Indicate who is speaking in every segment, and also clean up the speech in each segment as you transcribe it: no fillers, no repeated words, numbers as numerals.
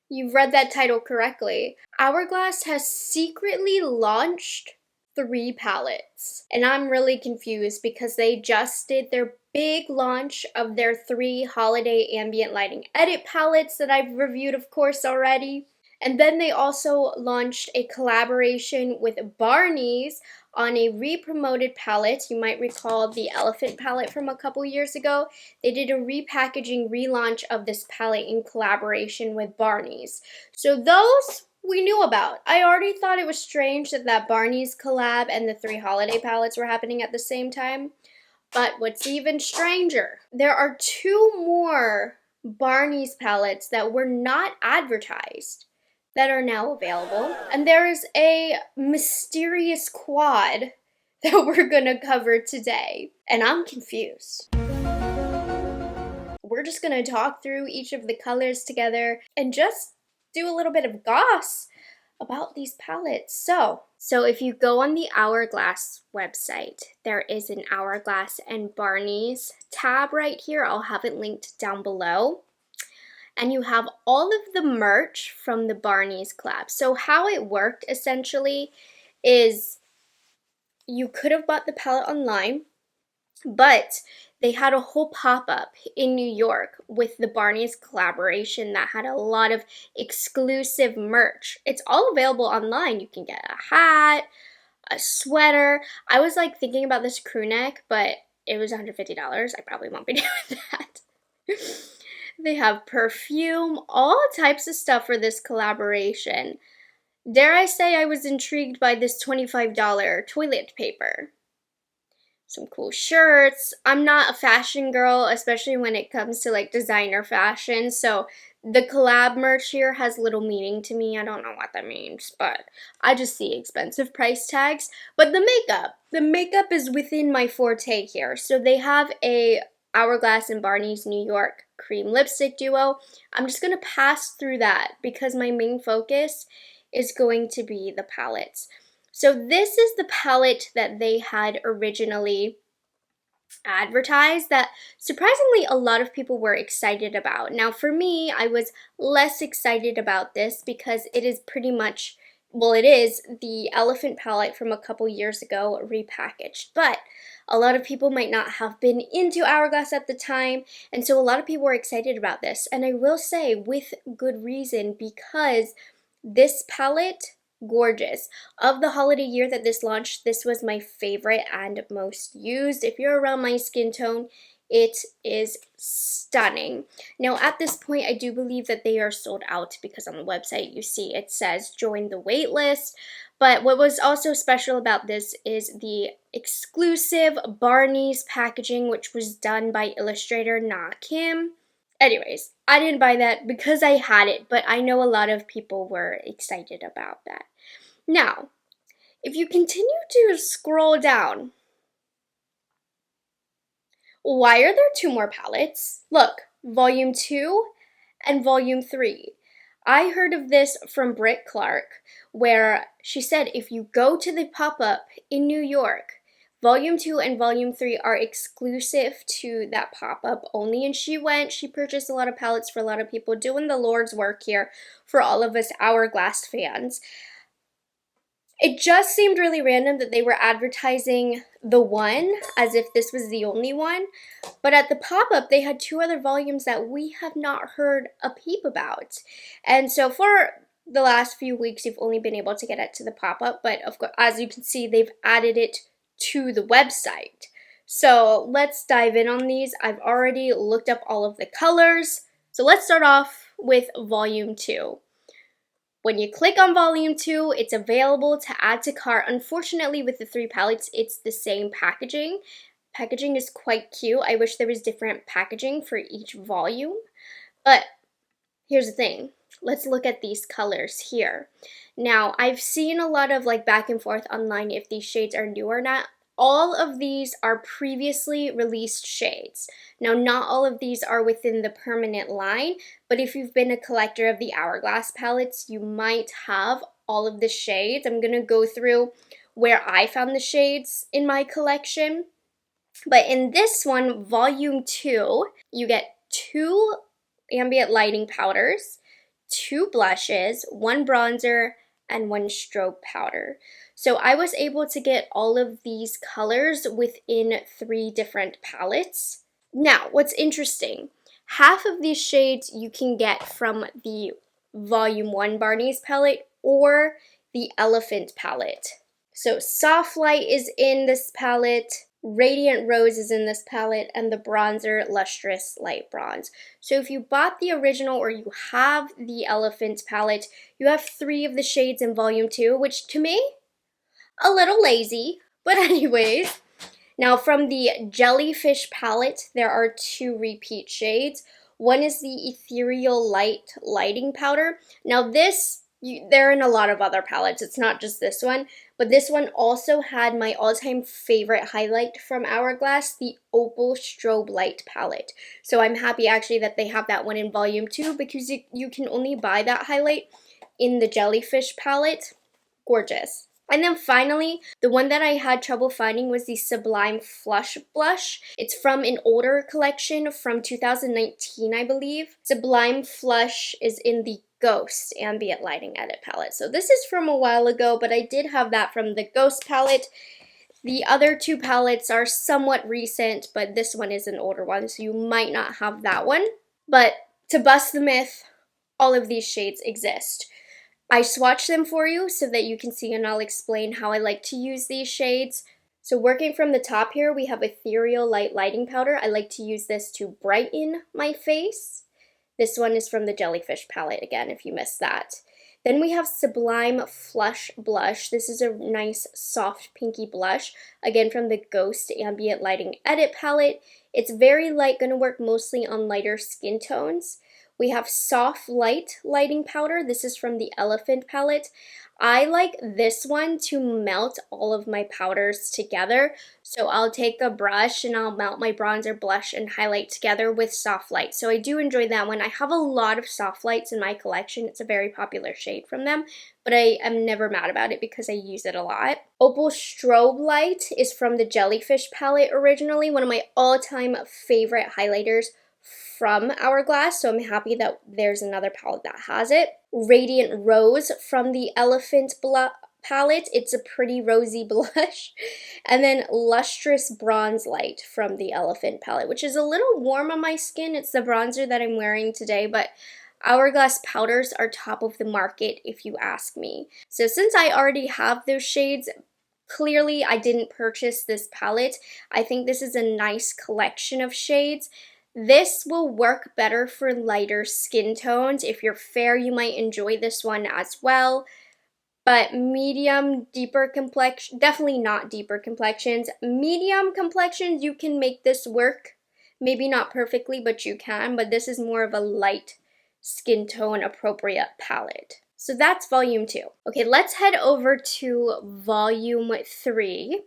Speaker 1: You've read that title correctly. Hourglass has secretly launched 3 palettes. And I'm really confused because they just did their big launch of their 3 holiday ambient lighting edit palettes that I've reviewed, of course, already. And then they also launched a collaboration with Barneys on a re-promoted palette. You might recall the elephant palette from a couple years ago. They did a repackaging relaunch of this palette in collaboration with Barneys. So those we knew about. I already thought it was strange that Barneys collab and the 3 holiday palettes were happening at the same time. But what's even stranger, there are 2 more Barneys palettes that were not advertised that are now available. And there is a mysterious quad that we're gonna cover today. And I'm confused. We're just gonna talk through each of the colors together and just do a little bit of goss about these palettes. So if you go on the Hourglass website, there is an Hourglass and Barneys tab right here. I'll have it linked down below. And you have all of the merch from the Barneys collab. So how it worked essentially is you could have bought the palette online, but they had a whole pop-up in New York with the Barneys collaboration that had a lot of exclusive merch. It's all available online. You can get a hat, a sweater. I was like thinking about this crew neck, but it was $150. I probably won't be doing that. They have perfume, all types of stuff for this collaboration. Dare I say I was intrigued by this $25 toilet paper. Some cool shirts. I'm not a fashion girl, especially when it comes to like designer fashion, so the collab merch here has little meaning to me. I don't know what that means, but I just see expensive price tags. But the makeup is within my forte here. So they have a Hourglass and Barneys New York cream lipstick duo. I'm just going to pass through that because my main focus is going to be the palettes. So this is the palette that they had originally advertised that surprisingly a lot of people were excited about. Now for me, I was less excited about this because it is pretty much, well, it is the elephant palette from a couple years ago repackaged, but a lot of people might not have been into Hourglass at the time, and so a lot of people were excited about this. And I will say with good reason, because this palette, gorgeous. Of the holiday year that this launched, this was my favorite and most used. If you're around my skin tone, it is stunning. Now at this point, I do believe that they are sold out because on the website you see it says join the wait list. But what was also special about this is the exclusive Barneys packaging, which was done by illustrator Na Kim. Anyways, I didn't buy that because I had it, but I know a lot of people were excited about that. Now, if you continue to scroll down, why are there 2 more palettes? Look, volume 2 and volume 3. I heard of this from Britt Clark, where she said if you go to the pop-up in New York, volume 2 and volume 3 are exclusive to that pop-up only, and she purchased a lot of palettes for a lot of people, doing the Lord's work here for all of us Hourglass fans. It just seemed really random that they were advertising the one as if this was the only one. But at the pop-up, they had 2 other volumes that we have not heard a peep about. And so for the last few weeks, you've only been able to get it to the pop-up. But of course, as you can see, they've added it to the website. So let's dive in on these. I've already looked up all of the colors. So let's start off with volume 2. When you click on volume 2, it's available to add to cart. Unfortunately, with the 3 palettes, it's the same packaging. Packaging is quite cute. I wish there was different packaging for each volume. But here's the thing. Let's look at these colors here. Now, I've seen a lot of like back and forth online if these shades are new or not. All of these are previously released shades. Now, not all of these are within the permanent line, but if you've been a collector of the Hourglass palettes, you might have all of the shades. I'm going to go through where I found the shades in my collection. But in this one, volume 2, you get 2 ambient lighting powders, 2 blushes, 1 bronzer, and 1 strobe powder. So I was able to get all of these colors within 3 different palettes. Now, what's interesting, half of these shades you can get from the Volume 1 Barneys palette or the Elephant palette. So Soft Light is in this palette, Radiant Rose is in this palette, and the bronzer Lustrous Light Bronze. So if you bought the original or you have the Elephant palette, you have 3 of the shades in Volume 2, which to me, a little lazy, but anyways. Now from the Jellyfish palette, there are 2 repeat shades. One is the Ethereal Light Lighting Powder. Now this, they're in a lot of other palettes, it's not just this one, but this one also had my all-time favorite highlight from Hourglass, the Opal Strobe Light palette. So I'm happy actually that they have that one in Volume 2 because you can only buy that highlight in the Jellyfish palette. Gorgeous. And then finally, the one that I had trouble finding was the Sublime Flush Blush. It's from an older collection from 2019, I believe. Sublime Flush is in the Ghost Ambient Lighting Edit palette. So this is from a while ago, but I did have that from the Ghost palette. The other 2 palettes are somewhat recent, but this one is an older one, so you might not have that one. But to bust the myth, all of these shades exist. I swatched them for you so that you can see, and I'll explain how I like to use these shades. So working from the top here, we have Ethereal Light Lighting Powder. I like to use this to brighten my face. This one is from the Jellyfish palette again, if you missed that. Then we have Sublime Flush Blush. This is a nice soft pinky blush, again from the Ghost Ambient Lighting Edit palette. It's very light, going to work mostly on lighter skin tones. We have Soft Light Lighting Powder. This is from the Elephant palette. I like this one to melt all of my powders together. So I'll take a brush and I'll melt my bronzer, blush, and highlight together with Soft Light. So I do enjoy that one. I have a lot of Soft Lights in my collection. It's a very popular shade from them, but I am never mad about it because I use it a lot. Opal Strobe Light is from the Jellyfish palette originally, one of my all-time favorite highlighters from Hourglass, so I'm happy that there's another palette that has it. Radiant Rose from the Elephant palette. It's a pretty rosy blush. And then Lustrous Bronze Light from the Elephant palette, which is a little warm on my skin. It's the bronzer that I'm wearing today, but Hourglass powders are top of the market if you ask me. So since I already have those shades, clearly I didn't purchase this palette. I think this is a nice collection of shades. This will work better for lighter skin tones. If you're fair, you might enjoy this one as well. But medium, deeper complexion, definitely not deeper complexions. Medium complexions, you can make this work. Maybe not perfectly, but you can. But this is more of a light skin tone appropriate palette. So that's Volume 2. Okay, let's head over to Volume 3.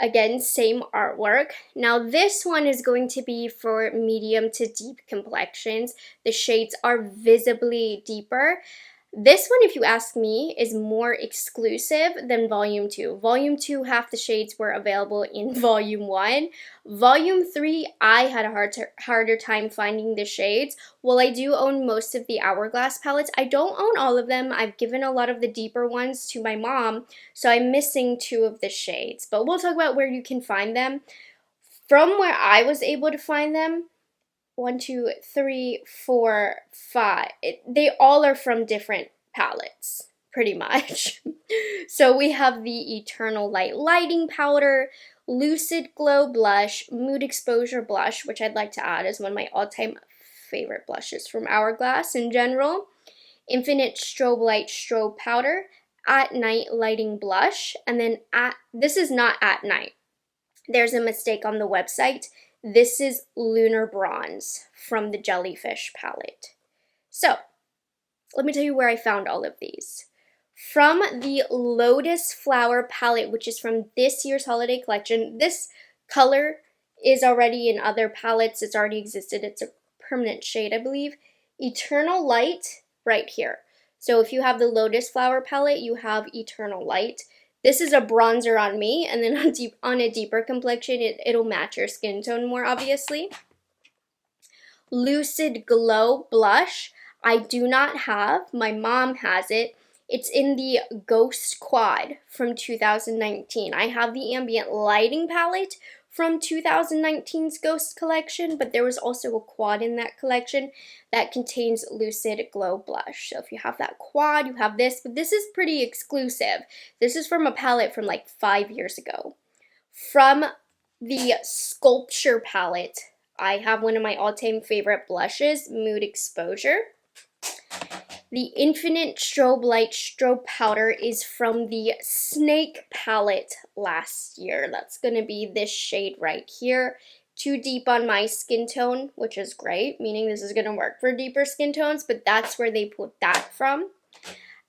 Speaker 1: Again, same artwork. Now this one is going to be for medium to deep complexions. The shades are visibly deeper. This one, if you ask me, is more exclusive than Volume 2. Volume 2, half the shades were available in Volume 1. Volume 3, I had a harder time finding the shades. While I do own most of the Hourglass palettes, I don't own all of them. I've given a lot of the deeper ones to my mom, so I'm missing 2 of the shades. But we'll talk about where you can find them. From where I was able to find them, 1, 2, 3, 4, 5. They all are from different palettes, pretty much. So we have the Eternal Light Lighting Powder, Lucid Glow Blush, Mood Exposure Blush, which I'd like to add as one of my all-time favorite blushes from Hourglass in general, Infinite Strobe Light Strobe Powder, At Night Lighting Blush, and then this is not At Night. There's a mistake on the website. This is Lunar Bronze from the Jellyfish palette. So, let me tell you where I found all of these. From the Lotus Flower palette, which is from this year's holiday collection. This color is already in other palettes. It's already existed. It's a permanent shade, I believe. Eternal Light, right here. So if you have the Lotus Flower palette, you have Eternal Light. This is a bronzer on me, and then on a deeper complexion, it'll match your skin tone more, obviously. Lucid Glow blush. I do not have. My mom has it. It's in the Ghost Quad from 2019. I have the Ambient Lighting palette from 2019's Ghost collection, but there was also a quad in that collection that contains Lucid Glow blush. So if you have that quad, you have this, but this is pretty exclusive. This is from a palette from like 5 years ago. From the Sculpture palette, I have one of my all-time favorite blushes, Mood Exposure. The Infinite Strobe Light Strobe Powder is from the Snake palette last year. That's going to be this shade right here. Too deep on my skin tone, which is great, meaning this is going to work for deeper skin tones, but that's where they put that from.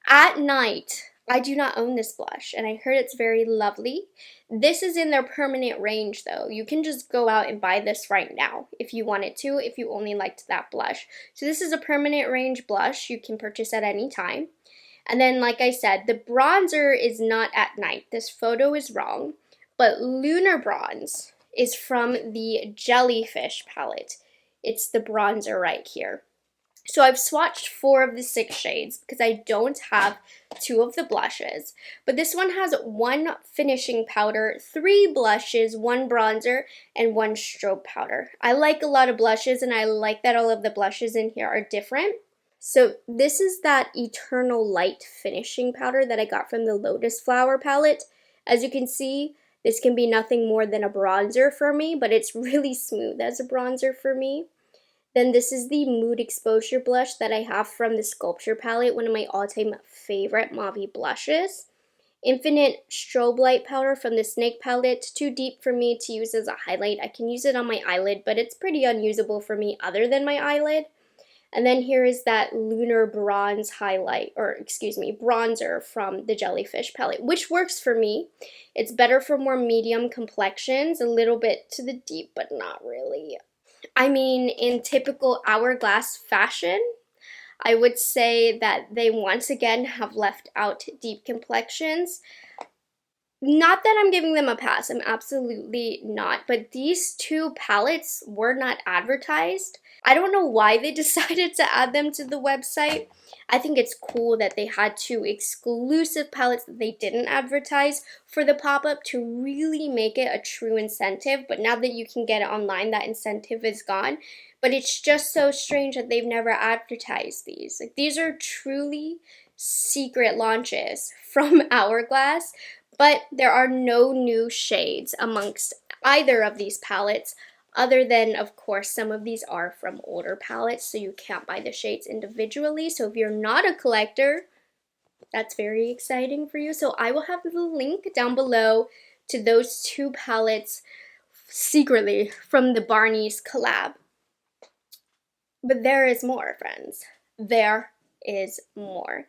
Speaker 1: At Night, I do not own this blush, and I heard it's very lovely. This is in their permanent range, though. You can just go out and buy this right now if you wanted to, if you only liked that blush. So this is a permanent range blush you can purchase at any time. And then, like I said, the bronzer is not At Night. This photo is wrong, but Lunar Bronze is from the Jellyfish palette. It's the bronzer right here. So I've swatched 4 of the 6 shades because I don't have 2 of the blushes. But this one has 1 finishing powder, 3 blushes, 1 bronzer, and 1 strobe powder. I like a lot of blushes, and I like that all of the blushes in here are different. So this is that Eternal Light finishing powder that I got from the Lotus Flower palette. As you can see, this can be nothing more than a bronzer for me, but it's really smooth as a bronzer for me. Then this is the Mood Exposure blush that I have from the Sculpture palette, one of my all-time favorite mauve blushes. Infinite Strobe Light powder from the Snake palette, too deep for me to use as a highlight. I can use it on my eyelid, but it's pretty unusable for me other than my eyelid. And then here is that Lunar Bronze bronzer from the Jellyfish palette, which works for me. It's better for more medium complexions, a little bit to the deep, but not really. I mean, in typical Hourglass fashion, I would say that they once again have left out deep complexions. Not that I'm giving them a pass, I'm absolutely not, but these 2 palettes were not advertised. I don't know why they decided to add them to the website. I think it's cool that they had 2 exclusive palettes that they didn't advertise for the pop-up to really make it a true incentive, but now that you can get it online, that incentive is gone. But it's just so strange that they've never advertised these. Like, these are truly secret launches from Hourglass, but there are no new shades amongst either of these palettes, other than, of course, some of these are from older palettes, so you can't buy the shades individually. So if you're not a collector, that's very exciting for you. So I will have the link down below to those 2 palettes secretly from the Barneys collab. But there is more, friends. There is more.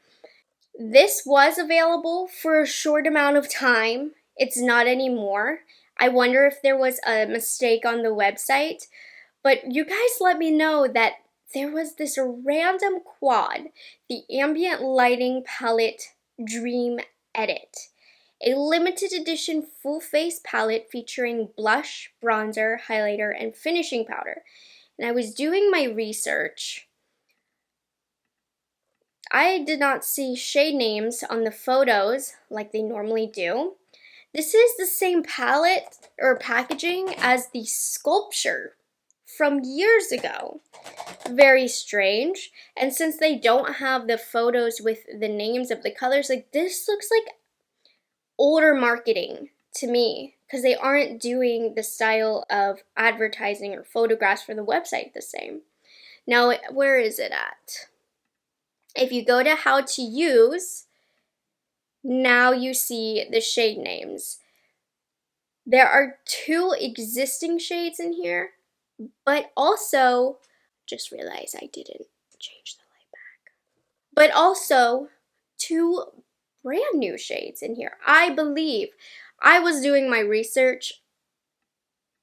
Speaker 1: This was available for a short amount of time. It's not anymore. I wonder if there was a mistake on the website, but you guys let me know that there was this random quad, the Ambient Lighting Palette Dream Edit, a limited edition full face palette featuring blush, bronzer, highlighter, and finishing powder. And I was doing my research. I did not see shade names on the photos like they normally do. This is the same palette or packaging as the Sculpture from years ago. Very strange. And since they don't have the photos with the names of the colors, like, this looks like older marketing to me, because they aren't doing the style of advertising or photographs for the website the same. Now, where is it at? If you go to how to use, now you see the shade names. There are 2 existing shades in here, but also, just realized I didn't change the light back. But also 2 brand new shades in here. I believe I was doing my research.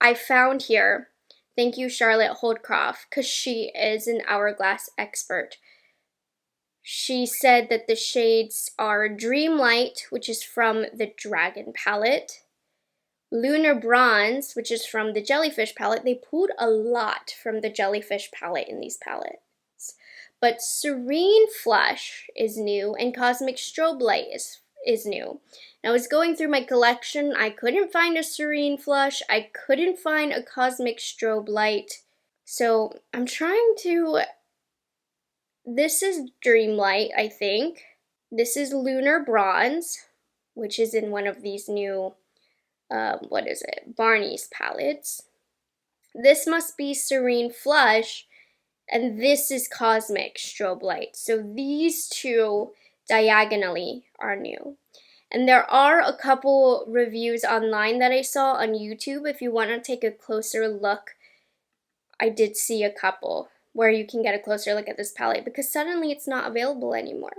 Speaker 1: I found here, thank you Charlotte Holdcroft, because she is an Hourglass expert. She said that the shades are Dreamlight, which is from the Dragon palette, Lunar Bronze, which is from the Jellyfish palette. They pulled a lot from the Jellyfish palette in these palettes. But Serene Flush is new, and Cosmic Strobe Light is new. And I was going through my collection. I couldn't find a Serene Flush. I couldn't find a Cosmic Strobe Light. So I'm trying to... This is Dreamlight, I think. This is Lunar Bronze, which is in one of these new, Barneys palettes. This must be Serene Flush, and this is Cosmic Strobe Light. So these two diagonally are new. And there are a couple reviews online that I saw on YouTube. If you want to take a closer look, I did see a couple where you can get a closer look at this palette, because suddenly it's not available anymore.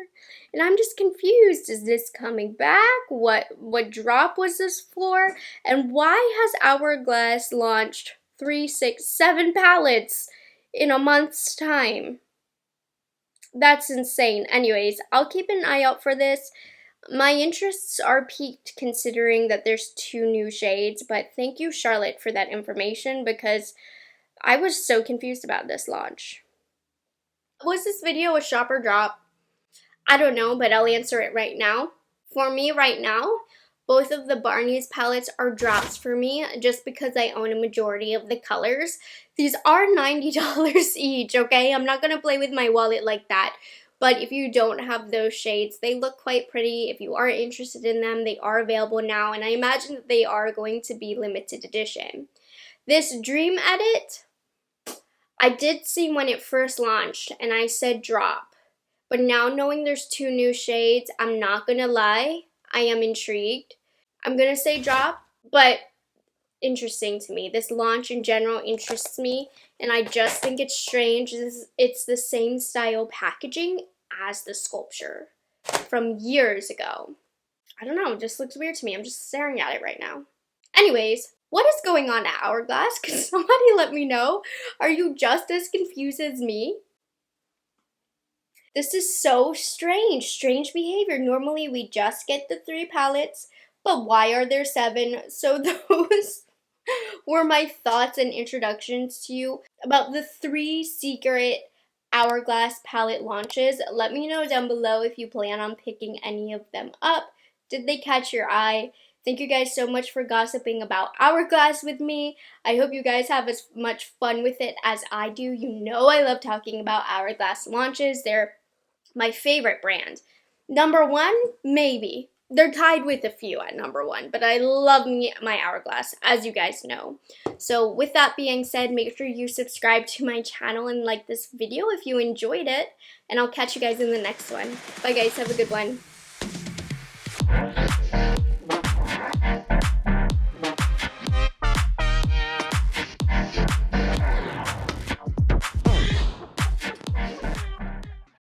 Speaker 1: And I'm just confused. Is this coming back? What drop was this for? And why has Hourglass launched 3, 6, 7 palettes in a month's time? That's insane. Anyways, I'll keep an eye out for this. My interests are piqued considering that there's 2 new shades, but thank you, Charlotte, for that information, because I was so confused about this launch. Was this video a shop or drop? I don't know, but I'll answer it right now. For me right now, both of the Barneys palettes are drops for me just because I own a majority of the colors. These are $90 each, okay? I'm not going to play with my wallet like that. But if you don't have those shades, they look quite pretty. If you are interested in them, they are available now, and I imagine that they are going to be limited edition. This Dream Edit, I did see when it first launched, and I said drop. But now knowing there's 2 new shades, I'm not gonna lie, I am intrigued. I'm gonna say drop, but interesting to me. This launch in general interests me, and I just think it's strange. It's the same style packaging as the sculpture from years ago. I don't know, it just looks weird to me. I'm just staring at it right now. Anyways, what is going on at Hourglass? Can somebody let me know? Are you just as confused as me? This is so strange. Strange behavior. Normally we just get the 3 palettes, but why are there 7? So those were my thoughts and introductions to you about the 3 secret Hourglass palette launches. Let me know down below if you plan on picking any of them up. Did they catch your eye? Thank you guys so much for gossiping about Hourglass with me. I hope you guys have as much fun with it as I do. You know I love talking about Hourglass launches. They're my favorite brand. Number 1, maybe. They're tied with a few at number 1, but I love my Hourglass, as you guys know. So with that being said, make sure you subscribe to my channel and like this video if you enjoyed it, and I'll catch you guys in the next one. Bye guys, have a good one.